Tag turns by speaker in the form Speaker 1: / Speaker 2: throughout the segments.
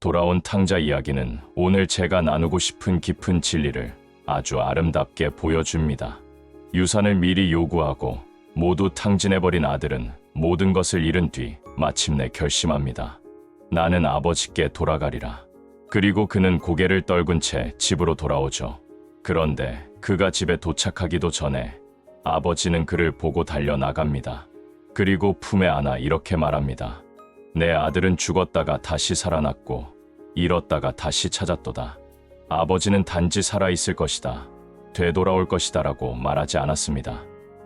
Speaker 1: 돌아온 탕자 이야기는 오늘 제가 나누고 싶은 깊은 진리를 아주 아름답게 보여줍니다. 유산을 미리 요구하고 모두 탕진해버린 아들은 모든 것을 잃은 뒤 마침내 결심합니다. 나는 아버지께 돌아가리라. 그리고 그는 고개를 떨군 채 집으로 돌아오죠. 그런데 그가 집에 도착하기도 전에 아버지는 그를 보고 달려나갑니다. 그리고 품에 안아 이렇게 말합니다. 내 아들은 죽었다가 다시 살아났고 잃었다가 다시 찾았도다. 아버지는 단지 살아있을 것이다. 되돌아올 것이다 라고 말하지 않았습니다.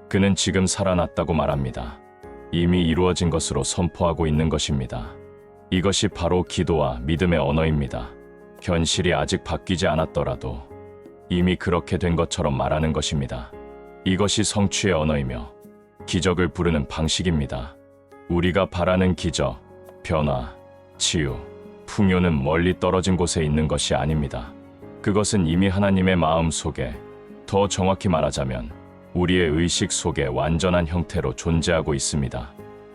Speaker 1: 그는 지금 살아났다고 말합니다. 이미 이루어진 것으로 선포하고 있는 것입니다. 이것이 바로 기도와 믿음의 언어입니다. 현실이 아직 바뀌지 않았더라도 이미 그렇게 된 것처럼 말하는 것입니다. 이것이 성취의 언어이며 기적을 부르는 방식입니다. 우리가 바라는 기적, 변화, 치유, 풍요는 멀리 떨어진 곳에 있는 것이 아닙니다. 그것은 이미 하나님의 마음 속에, 더 정확히 말하자면 우리의 의식 속에 완전한 형태로 존재하고 있습니다.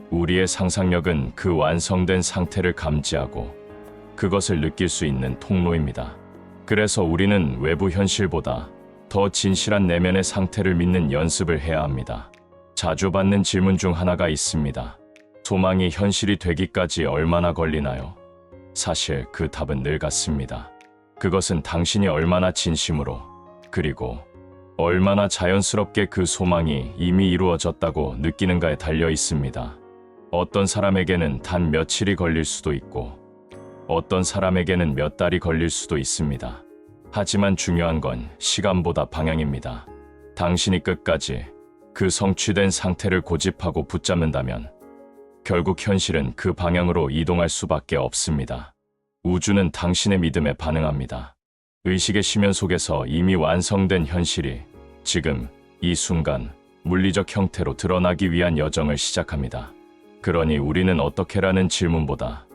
Speaker 1: 우리의 상상력은 그 완성된 상태를 감지하고 그것을 느낄 수 있는 통로입니다. 그래서 우리는 외부 현실보다 더 진실한 내면의 상태를 믿는 연습을 해야 합니다. 자주 받는 질문 중 하나가 있습니다. 소망이 현실이 되기까지 얼마나 걸리나요? 사실 그 답은 늘 같습니다. 그것은 당신이 얼마나 진심으로, 그리고 얼마나 자연스럽게 그 소망이 이미 이루어졌다고 느끼는가에 달려 있습니다. 어떤 사람에게는 단 며칠이 걸릴 수도 있고 어떤 사람에게는 몇 달이 걸릴 수도 있습니다. 하지만 중요한 건 시간보다 방향입니다. 당신이 끝까지 그 성취된 상태를 고집하고 붙잡는다면 결국 현실은 그 방향으로 이동할 수밖에 없습니다. 우주는 당신의 믿음에 반응합니다. 의식의 심연 속에서 이미 완성된 현실이 지금 이 순간 물리적 형태로 드러나기 위한 여정을 시작합니다. 그러니 우리는 어떻게라는 질문보다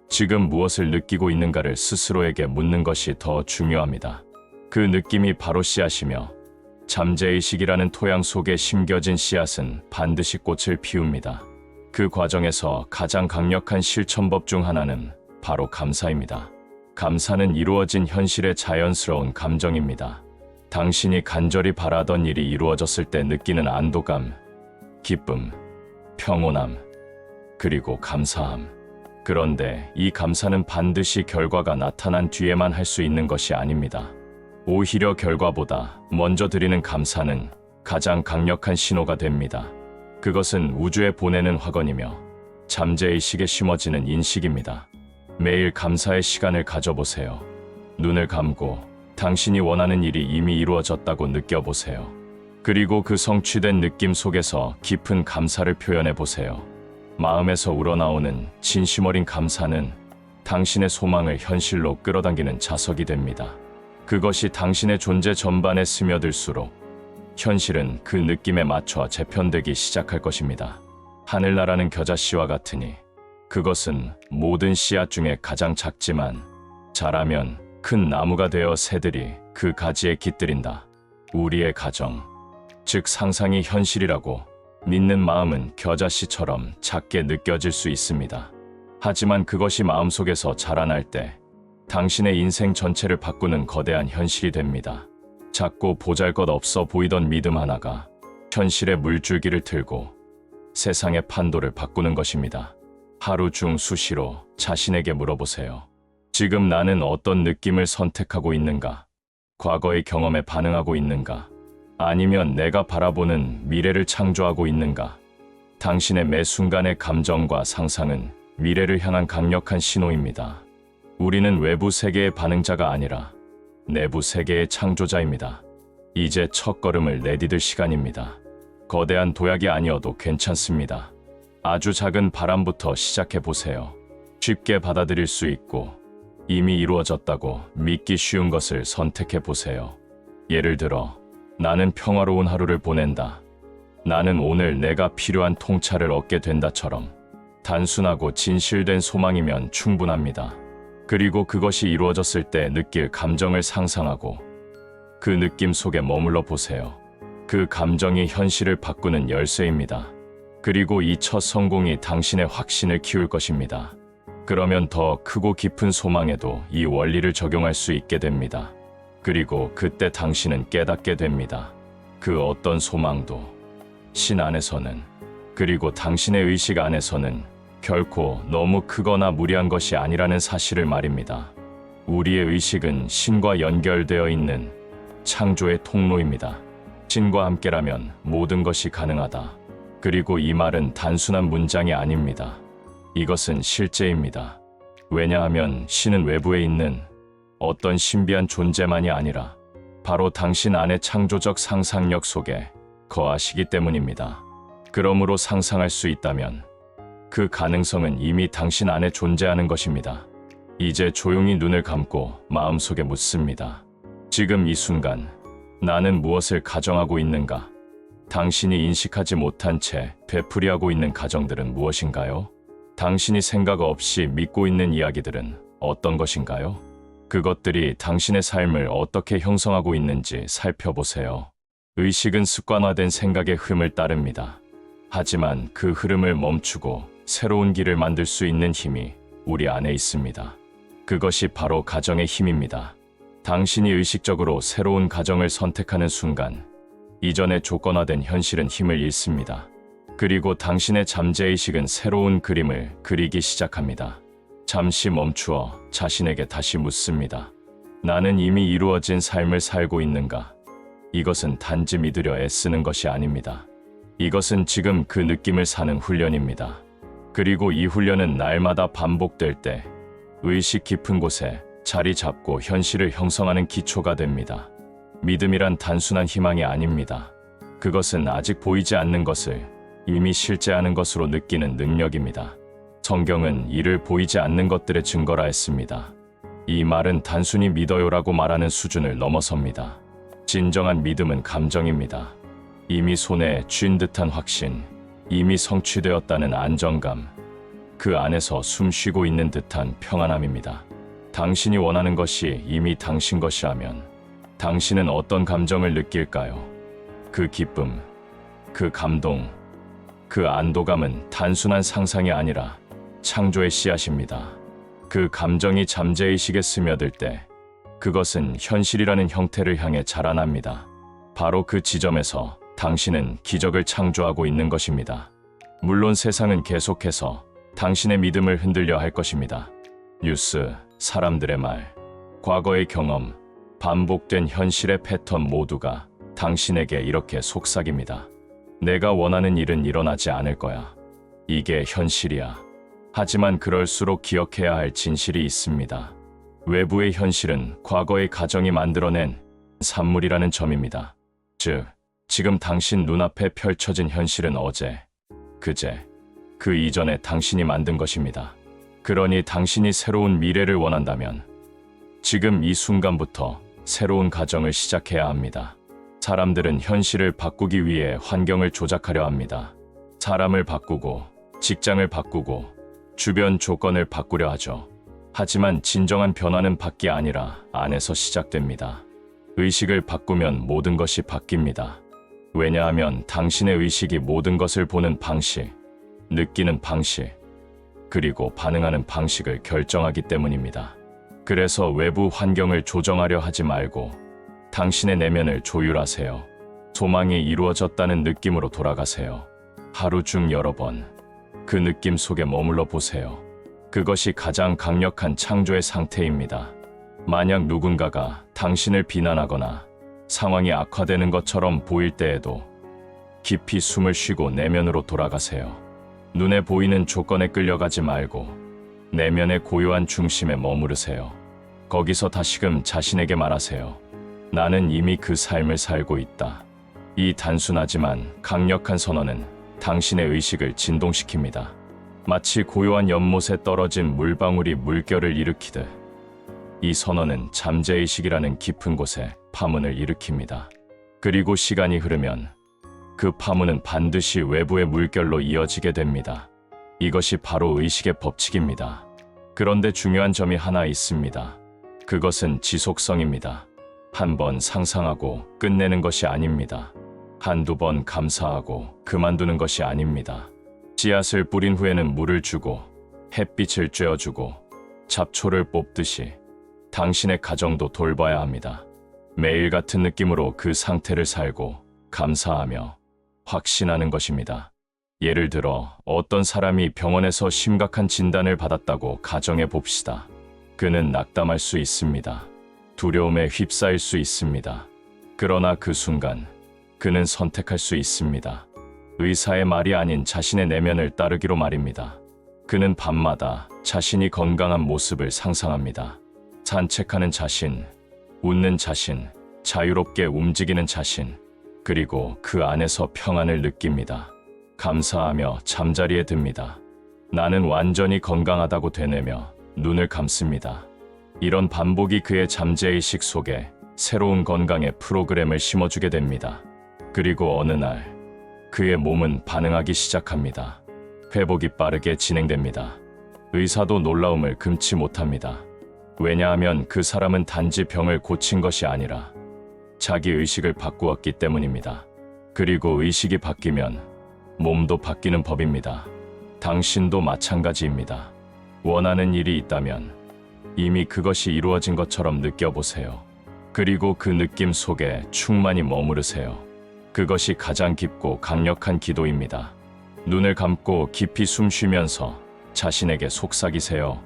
Speaker 1: 지금 무엇을 느끼고 있는가를 스스로에게 묻는 것이 더 중요합니다. 그 느낌이 바로 씨앗이며 잠재의식이라는 토양 속에 심겨진 씨앗은 반드시 꽃을 피웁니다. 그 과정에서 가장 강력한 실천법 중 하나는 바로 감사입니다. 감사는 이루어진 현실의 자연스러운 감정입니다. 당신이 간절히 바라던 일이 이루어졌을 때 느끼는 안도감, 기쁨, 평온함, 그리고 감사함. 그런데 이 감사는 반드시 결과가 나타난 뒤에만 할 수 있는 것이 아닙니다. 오히려 결과보다 먼저 드리는 감사는 가장 강력한 신호가 됩니다. 그것은 우주에 보내는 확언이며 잠재의식에 심어지는 인식입니다. 매일 감사의 시간을 가져보세요. 눈을 감고 당신이 원하는 일이 이미 이루어졌다고 느껴보세요. 그리고 그 성취된 느낌 속에서 깊은 감사를 표현해보세요. 마음에서 우러나오는 진심 어린 감사는 당신의 소망을 현실로 끌어당기는 자석이 됩니다. 그것이 당신의 존재 전반에 스며들수록 현실은 그 느낌에 맞춰 재편되기 시작할 것입니다. 하늘나라는 겨자씨와 같으니 그것은 모든 씨앗 중에 가장 작지만 자라면 큰 나무가 되어 새들이 그 가지에 깃들인다. 우리의 가정, 즉 상상이 현실이라고 믿는 마음은 겨자씨처럼 작게 느껴질 수 있습니다. 하지만 그것이 마음속에서 자라날 때 당신의 인생 전체를 바꾸는 거대한 현실이 됩니다. 작고 보잘것없어 보이던 믿음 하나가 현실의 물줄기를 틀고 세상의 판도를 바꾸는 것입니다. 하루 중 수시로 자신에게 물어보세요. 지금 나는 어떤 느낌을 선택하고 있는가? 과거의 경험에 반응하고 있는가? 아니면 내가 바라보는 미래를 창조하고 있는가? 당신의 매 순간의 감정과 상상은 미래를 향한 강력한 신호입니다. 우리는 외부 세계의 반응자가 아니라 내부 세계의 창조자입니다. 이제 첫걸음을 내디딜 시간입니다. 거대한 도약이 아니어도 괜찮습니다. 아주 작은 바람부터 시작해보세요. 쉽게 받아들일 수 있고 이미 이루어졌다고 믿기 쉬운 것을 선택해보세요. 예를 들어, 나는 평화로운 하루를 보낸다. 나는 오늘 내가 필요한 통찰을 얻게 된다처럼 단순하고 진실된 소망이면 충분합니다. 그리고 그것이 이루어졌을 때 느낄 감정을 상상하고 그 느낌 속에 머물러 보세요. 그 감정이 현실을 바꾸는 열쇠입니다. 그리고 이 첫 성공이 당신의 확신을 키울 것입니다. 그러면 더 크고 깊은 소망에도 이 원리를 적용할 수 있게 됩니다. 그리고 그때 당신은 깨닫게 됩니다. 그 어떤 소망도 신 안에서는, 그리고 당신의 의식 안에서는 결코 너무 크거나 무리한 것이 아니라는 사실을 말입니다. 우리의 의식은 신과 연결되어 있는 창조의 통로입니다. 신과 함께라면 모든 것이 가능하다. 그리고 이 말은 단순한 문장이 아닙니다. 이것은 실제입니다. 왜냐하면 신은 외부에 있는 어떤 신비한 존재만이 아니라 바로 당신 안의 창조적 상상력 속에 거하시기 때문입니다. 그러므로 상상할 수 있다면 그 가능성은 이미 당신 안에 존재하는 것입니다. 이제 조용히 눈을 감고 마음속에 묻습니다. 지금 이 순간 나는 무엇을 가정하고 있는가? 당신이 인식하지 못한 채 되풀이하고 있는 가정들은 무엇인가요? 당신이 생각 없이 믿고 있는 이야기들은 어떤 것인가요? 그것들이 당신의 삶을 어떻게 형성하고 있는지 살펴보세요. 의식은 습관화된 생각의 흐름을 따릅니다. 하지만 그 흐름을 멈추고 새로운 길을 만들 수 있는 힘이 우리 안에 있습니다. 그것이 바로 가정의 힘입니다. 당신이 의식적으로 새로운 가정을 선택하는 순간 이전에 조건화된 현실은 힘을 잃습니다. 그리고 당신의 잠재의식은 새로운 그림을 그리기 시작합니다. 잠시 멈추어 자신에게 다시 묻습니다. 나는 이미 이루어진 삶을 살고 있는가? 이것은 단지 믿으려 애쓰는 것이 아닙니다. 이것은 지금 그 느낌을 사는 훈련입니다. 그리고 이 훈련은 날마다 반복될 때 의식 깊은 곳에 자리 잡고 현실을 형성하는 기초가 됩니다. 믿음이란 단순한 희망이 아닙니다. 그것은 아직 보이지 않는 것을 이미 실제하는 것으로 느끼는 능력입니다. 성경은 이를 보이지 않는 것들의 증거라 했습니다. 이 말은 단순히 믿어요라고 말하는 수준을 넘어섭니다. 진정한 믿음은 감정입니다. 이미 손에 쥔 듯한 확신, 이미 성취되었다는 안정감, 그 안에서 숨 쉬고 있는 듯한 평안함입니다. 당신이 원하는 것이 이미 당신 것이라면 당신은 어떤 감정을 느낄까요? 그 기쁨, 그 감동, 그 안도감은 단순한 상상이 아니라 창조의 씨앗입니다. 그 감정이 잠재의식에 스며들 때 그것은 현실이라는 형태를 향해 자라납니다. 바로 그 지점에서 당신은 기적을 창조하고 있는 것입니다. 물론 세상은 계속해서 당신의 믿음을 흔들려 할 것입니다. 뉴스, 사람들의 말, 과거의 경험, 반복된 현실의 패턴 모두가 당신에게 이렇게 속삭입니다. 내가 원하는 일은 일어나지 않을 거야. 이게 현실이야. 하지만 그럴수록 기억해야 할 진실이 있습니다. 외부의 현실은 과거의 가정이 만들어낸 산물이라는 점입니다. 즉, 지금 당신 눈앞에 펼쳐진 현실은 어제, 그제, 그 이전에 당신이 만든 것입니다. 그러니 당신이 새로운 미래를 원한다면 지금 이 순간부터 새로운 가정을 시작해야 합니다. 사람들은 현실을 바꾸기 위해 환경을 조작하려 합니다. 사람을 바꾸고, 직장을 바꾸고, 주변 조건을 바꾸려 하죠. 하지만 진정한 변화는 밖이 아니라 안에서 시작됩니다. 의식을 바꾸면 모든 것이 바뀝니다. 왜냐하면 당신의 의식이 모든 것을 보는 방식, 느끼는 방식, 그리고 반응하는 방식을 결정하기 때문입니다. 그래서 외부 환경을 조정하려 하지 말고 당신의 내면을 조율하세요. 소망이 이루어졌다는 느낌으로 돌아가세요. 하루 중 여러 번 그 느낌 속에 머물러 보세요. 그것이 가장 강력한 창조의 상태입니다. 만약 누군가가 당신을 비난하거나 상황이 악화되는 것처럼 보일 때에도 깊이 숨을 쉬고 내면으로 돌아가세요. 눈에 보이는 조건에 끌려가지 말고 내면의 고요한 중심에 머무르세요. 거기서 다시금 자신에게 말하세요. 나는 이미 그 삶을 살고 있다. 이 단순하지만 강력한 선언은 당신의 의식을 진동시킵니다. 마치 고요한 연못에 떨어진 물방울이 물결을 일으키듯 이 선언은 잠재의식이라는 깊은 곳에 파문을 일으킵니다. 그리고 시간이 흐르면 그 파문은 반드시 외부의 물결로 이어지게 됩니다. 이것이 바로 의식의 법칙입니다. 그런데 중요한 점이 하나 있습니다. 그것은 지속성입니다. 한 번 상상하고 끝내는 것이 아닙니다. 한두 번 감사하고 그만두는 것이 아닙니다. 씨앗을 뿌린 후에는 물을 주고 햇빛을 쬐어주고 잡초를 뽑듯이 당신의 가정도 돌봐야 합니다. 매일 같은 느낌으로 그 상태를 살고 감사하며 확신하는 것입니다. 예를 들어 어떤 사람이 병원에서 심각한 진단을 받았다고 가정해 봅시다. 그는 낙담할 수 있습니다. 두려움에 휩싸일 수 있습니다. 그러나 그 순간 그는 선택할 수 있습니다. 의사의 말이 아닌 자신의 내면을 따르기로 말입니다. 그는 밤마다 자신이 건강한 모습을 상상합니다. 산책하는 자신, 웃는 자신, 자유롭게 움직이는 자신, 그리고 그 안에서 평안을 느낍니다. 감사하며 잠자리에 듭니다. 나는 완전히 건강하다고 되뇌며 눈을 감습니다. 이런 반복이 그의 잠재의식 속에 새로운 건강의 프로그램을 심어주게 됩니다. 그리고 어느 날 그의 몸은 반응하기 시작합니다. 회복이 빠르게 진행됩니다. 의사도 놀라움을 금치 못합니다. 왜냐하면 그 사람은 단지 병을 고친 것이 아니라 자기 의식을 바꾸었기 때문입니다. 그리고 의식이 바뀌면 몸도 바뀌는 법입니다. 당신도 마찬가지입니다. 원하는 일이 있다면 이미 그것이 이루어진 것처럼 느껴보세요. 그리고 그 느낌 속에 충만히 머무르세요. 그것이 가장 깊고 강력한 기도입니다. 눈을 감고 깊이 숨 쉬면서 자신에게 속삭이세요.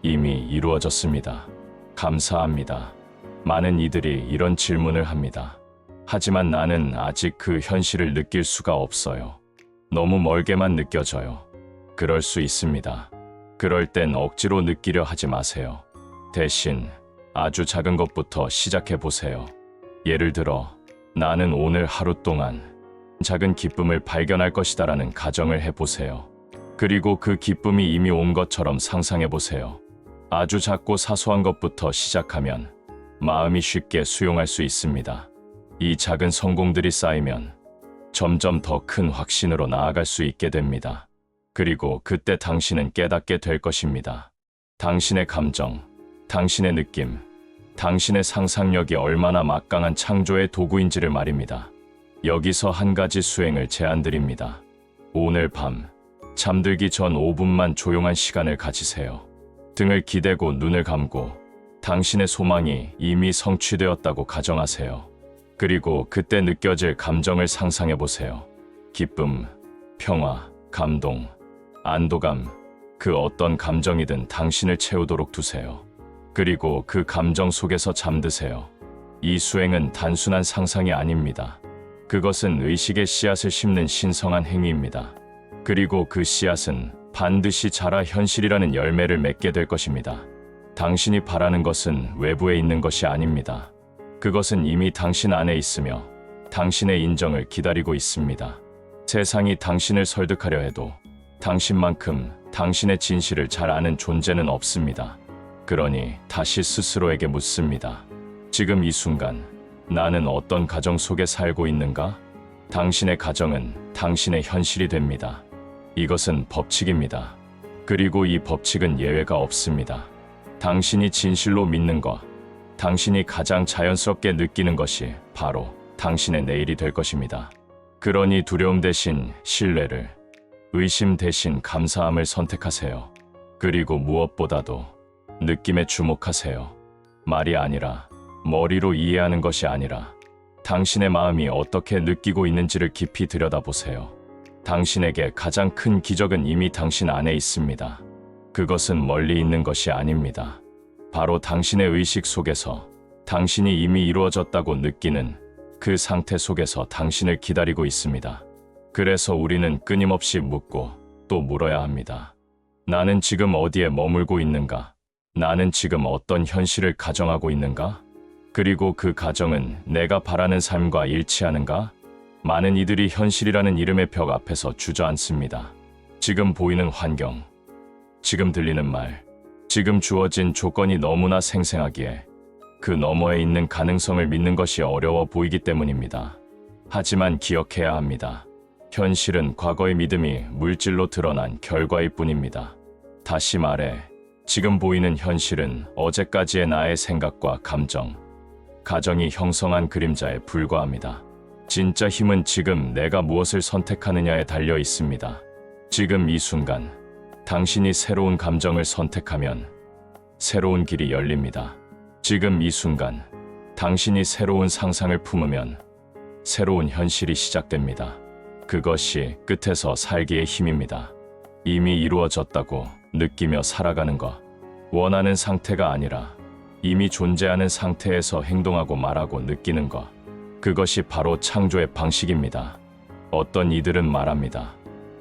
Speaker 1: 이미 이루어졌습니다. 감사합니다. 많은 이들이 이런 질문을 합니다. 하지만 나는 아직 그 현실을 느낄 수가 없어요. 너무 멀게만 느껴져요. 그럴 수 있습니다. 그럴 땐 억지로 느끼려 하지 마세요. 대신 아주 작은 것부터 시작해 보세요. 예를 들어, 나는 오늘 하루 동안 작은 기쁨을 발견할 것이다라는 가정을 해보세요. 그리고 그 기쁨이 이미 온 것처럼 상상해 보세요. 아주 작고 사소한 것부터 시작하면 마음이 쉽게 수용할 수 있습니다. 이 작은 성공들이 쌓이면 점점 더 큰 확신으로 나아갈 수 있게 됩니다. 그리고 그때 당신은 깨닫게 될 것입니다. 당신의 감정, 당신의 느낌, 당신의 상상력이 얼마나 막강한 창조의 도구인지를 말입니다. 여기서 한 가지 수행을 제안드립니다. 오늘 밤 잠들기 전 5분만 조용한 시간을 가지세요. 등을 기대고 눈을 감고 당신의 소망이 이미 성취되었다고 가정하세요. 그리고 그때 느껴질 감정을 상상해 보세요. 기쁨, 평화, 감동, 안도감, 그 어떤 감정이든 당신을 채우도록 두세요. 그리고 그 감정 속에서 잠드세요. 이 수행은 단순한 상상이 아닙니다. 그것은 의식의 씨앗을 심는 신성한 행위입니다. 그리고 그 씨앗은 반드시 자라 현실이라는 열매를 맺게 될 것입니다. 당신이 바라는 것은 외부에 있는 것이 아닙니다. 그것은 이미 당신 안에 있으며 당신의 인정을 기다리고 있습니다. 세상이 당신을 설득하려 해도 당신만큼 당신의 진실을 잘 아는 존재는 없습니다. 그러니 다시 스스로에게 묻습니다. 지금 이 순간 나는 어떤 가정 속에 살고 있는가? 당신의 가정은 당신의 현실이 됩니다. 이것은 법칙입니다. 그리고 이 법칙은 예외가 없습니다. 당신이 진실로 믿는 것, 당신이 가장 자연스럽게 느끼는 것이 바로 당신의 내일이 될 것입니다. 그러니 두려움 대신 신뢰를, 의심 대신 감사함을 선택하세요. 그리고 무엇보다도 느낌에 주목하세요. 말이 아니라, 머리로 이해하는 것이 아니라 당신의 마음이 어떻게 느끼고 있는지를 깊이 들여다보세요. 당신에게 가장 큰 기적은 이미 당신 안에 있습니다. 그것은 멀리 있는 것이 아닙니다. 바로 당신의 의식 속에서 당신이 이미 이루어졌다고 느끼는 그 상태 속에서 당신을 기다리고 있습니다. 그래서 우리는 끊임없이 묻고 또 물어야 합니다. 나는 지금 어디에 머물고 있는가? 나는 지금 어떤 현실을 가정하고 있는가? 그리고 그 가정은 내가 바라는 삶과 일치하는가? 많은 이들이 현실이라는 이름의 벽 앞에서 주저앉습니다. 지금 보이는 환경, 지금 들리는 말, 지금 주어진 조건이 너무나 생생하기에 그 너머에 있는 가능성을 믿는 것이 어려워 보이기 때문입니다. 하지만 기억해야 합니다. 현실은 과거의 믿음이 물질로 드러난 결과일 뿐입니다. 다시 말해, 지금 보이는 현실은 어제까지의 나의 생각과 감정, 가정이 형성한 그림자에 불과합니다. 진짜 힘은 지금 내가 무엇을 선택하느냐에 달려 있습니다. 지금 이 순간, 당신이 새로운 감정을 선택하면 새로운 길이 열립니다. 지금 이 순간 당신이 새로운 상상을 품으면 새로운 현실이 시작됩니다. 그것이 끝에서 살기의 힘입니다. 이미 이루어졌다고 느끼며 살아가는 것. 원하는 상태가 아니라 이미 존재하는 상태에서 행동하고 말하고 느끼는 것. 그것이 바로 창조의 방식입니다. 어떤 이들은 말합니다.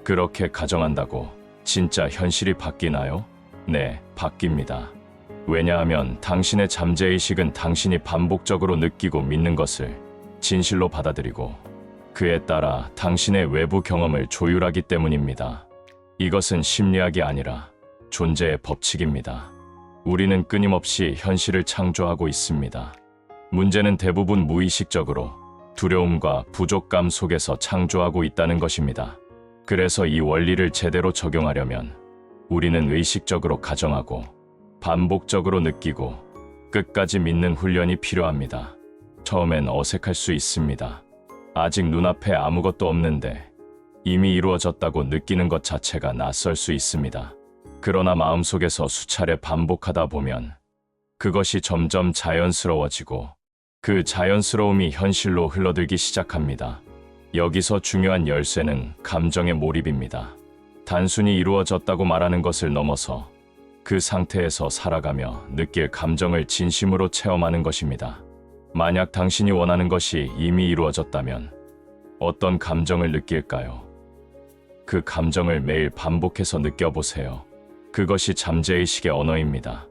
Speaker 1: 그렇게 가정한다고 진짜 현실이 바뀌나요? 네, 바뀝니다. 왜냐하면 당신의 잠재의식은 당신이 반복적으로 느끼고 믿는 것을 진실로 받아들이고 그에 따라 당신의 외부 경험을 조율하기 때문입니다. 이것은 심리학이 아니라 존재의 법칙입니다. 우리는 끊임없이 현실을 창조하고 있습니다. 문제는 대부분 무의식적으로 두려움과 부족감 속에서 창조하고 있다는 것입니다. 그래서 이 원리를 제대로 적용하려면 우리는 의식적으로 가정하고 반복적으로 느끼고 끝까지 믿는 훈련이 필요합니다. 처음엔 어색할 수 있습니다. 아직 눈앞에 아무것도 없는데 이미 이루어졌다고 느끼는 것 자체가 낯설 수 있습니다. 그러나 마음속에서 수차례 반복하다 보면 그것이 점점 자연스러워지고 그 자연스러움이 현실로 흘러들기 시작합니다. 여기서 중요한 열쇠는 감정의 몰입입니다. 단순히 이루어졌다고 말하는 것을 넘어서 그 상태에서 살아가며 느낄 감정을 진심으로 체험하는 것입니다. 만약 당신이 원하는 것이 이미 이루어졌다면 어떤 감정을 느낄까요? 그 감정을 매일 반복해서 느껴보세요. 그것이 잠재의식의 언어입니다.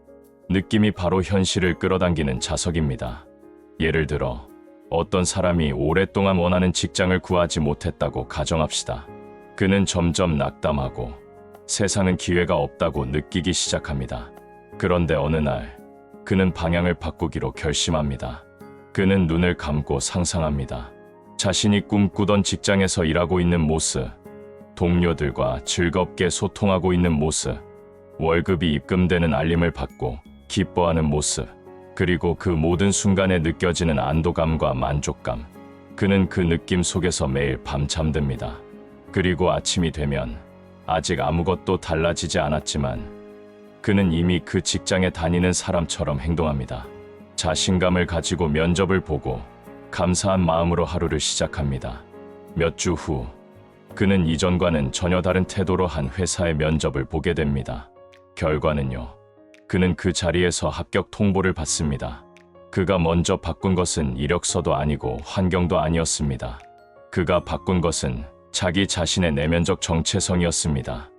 Speaker 1: 느낌이 바로 현실을 끌어당기는 자석입니다. 예를 들어 어떤 사람이 오랫동안 원하는 직장을 구하지 못했다고 가정합시다. 그는 점점 낙담하고 세상은 기회가 없다고 느끼기 시작합니다. 그런데 어느 날 그는 방향을 바꾸기로 결심합니다. 그는 눈을 감고 상상합니다. 자신이 꿈꾸던 직장에서 일하고 있는 모습, 동료들과 즐겁게 소통하고 있는 모습, 월급이 입금되는 알림을 받고 기뻐하는 모습, 그리고 그 모든 순간에 느껴지는 안도감과 만족감. 그는 그 느낌 속에서 매일 밤 잠듭니다. 그리고 아침이 되면 아직 아무것도 달라지지 않았지만 그는 이미 그 직장에 다니는 사람처럼 행동합니다. 자신감을 가지고 면접을 보고 감사한 마음으로 하루를 시작합니다. 몇 주 후 그는 이전과는 전혀 다른 태도로 한 회사의 면접을 보게 됩니다. 결과는요. 그는 그 자리에서 합격 통보를 받습니다. 그가 먼저 바꾼 것은 이력서도 아니고 환경도 아니었습니다. 그가 바꾼 것은 자기 자신의 내면적 정체성이었습니다.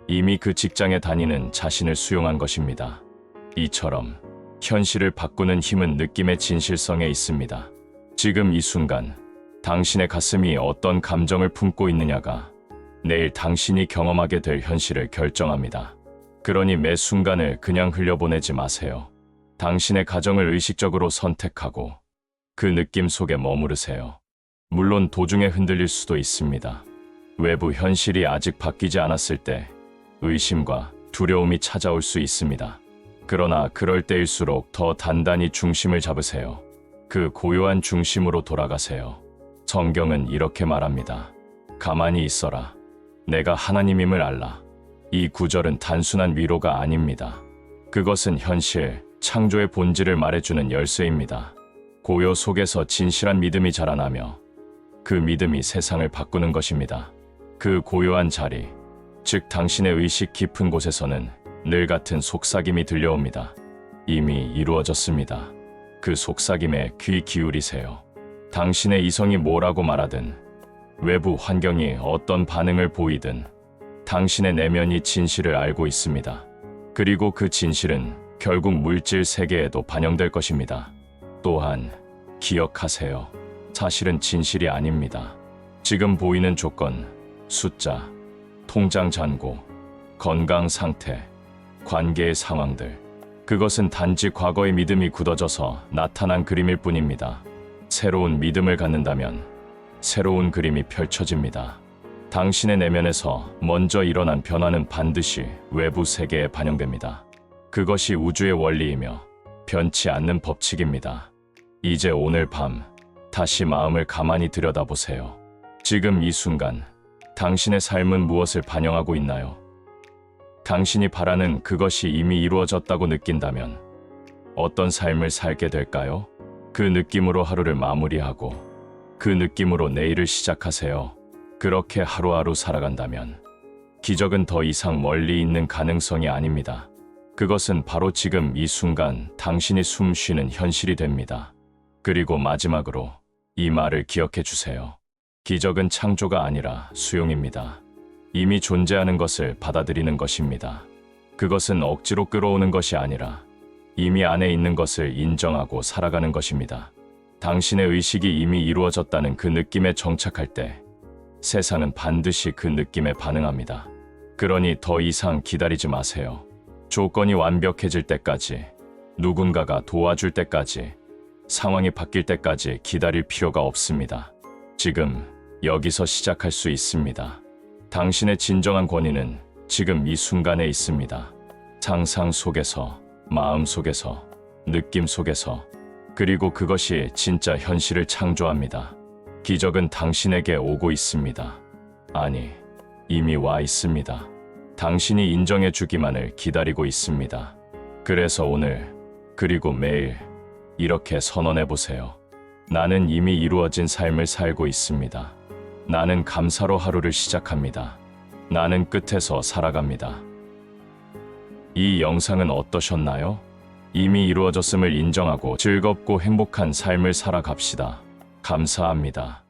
Speaker 1: 이미 그 직장에 다니는 자신을 수용한 것입니다. 이처럼 현실을 바꾸는 힘은 느낌의 진실성에 있습니다. 지금 이 순간 당신의 가슴이 어떤 감정을 품고 있느냐가 내일 당신이 경험하게 될 현실을 결정합니다. 그러니 매 순간을 그냥 흘려보내지 마세요. 당신의 가정을 의식적으로 선택하고 그 느낌 속에 머무르세요. 물론 도중에 흔들릴 수도 있습니다. 외부 현실이 아직 바뀌지 않았을 때 의심과 두려움이 찾아올 수 있습니다. 그러나 그럴 때일수록 더 단단히 중심을 잡으세요. 그 고요한 중심으로 돌아가세요. 성경은 이렇게 말합니다. 가만히 있어라. 내가 하나님임을 알라. 이 구절은 단순한 위로가 아닙니다. 그것은 현실, 창조의 본질을 말해주는 열쇠입니다. 고요 속에서 진실한 믿음이 자라나며 그 믿음이 세상을 바꾸는 것입니다. 그 고요한 자리, 즉 당신의 의식 깊은 곳에서는 늘 같은 속삭임이 들려옵니다. 이미 이루어졌습니다. 그 속삭임에 귀 기울이세요. 당신의 이성이 뭐라고 말하든, 외부 환경이 어떤 반응을 보이든 당신의 내면이 진실을 알고 있습니다. 그리고 그 진실은 결국 물질 세계에도 반영될 것입니다. 또한 기억하세요. 사실은 진실이 아닙니다. 지금 보이는 조건, 숫자, 통장 잔고, 건강 상태, 관계의 상황들, 그것은 단지 과거의 믿음이 굳어져서 나타난 그림일 뿐입니다. 새로운 믿음을 갖는다면 새로운 그림이 펼쳐집니다. 당신의 내면에서 먼저 일어난 변화는 반드시 외부 세계에 반영됩니다. 그것이 우주의 원리이며 변치 않는 법칙입니다. 이제 오늘 밤 다시 마음을 가만히 들여다보세요. 지금 이 순간 당신의 삶은 무엇을 반영하고 있나요? 당신이 바라는 그것이 이미 이루어졌다고 느낀다면 어떤 삶을 살게 될까요? 그 느낌으로 하루를 마무리하고 그 느낌으로 내일을 시작하세요. 그렇게 하루하루 살아간다면 기적은 더 이상 멀리 있는 가능성이 아닙니다. 그것은 바로 지금 이 순간 당신이 숨 쉬는 현실이 됩니다. 그리고 마지막으로 이 말을 기억해 주세요. 기적은 창조가 아니라 수용입니다. 이미 존재하는 것을 받아들이는 것입니다. 그것은 억지로 끌어오는 것이 아니라 이미 안에 있는 것을 인정하고 살아가는 것입니다. 당신의 의식이 이미 이루어졌다는 그 느낌에 정착할 때 세상은 반드시 그 느낌에 반응합니다. 그러니 더 이상 기다리지 마세요. 조건이 완벽해질 때까지, 누군가가 도와줄 때까지, 상황이 바뀔 때까지 기다릴 필요가 없습니다. 지금 여기서 시작할 수 있습니다. 당신의 진정한 권위는 지금 이 순간에 있습니다. 상상 속에서, 마음 속에서, 느낌 속에서, 그리고 그것이 진짜 현실을 창조합니다. 기적은 당신에게 오고 있습니다. 아니, 이미 와 있습니다. 당신이 인정해 주기만을 기다리고 있습니다. 그래서 오늘, 그리고 매일 이렇게 선언해 보세요. 나는 이미 이루어진 삶을 살고 있습니다. 나는 감사로 하루를 시작합니다. 나는 끝에서 살아갑니다. 이 영상은 어떠셨나요? 이미 이루어졌음을 인정하고 즐겁고 행복한 삶을 살아갑시다. 감사합니다.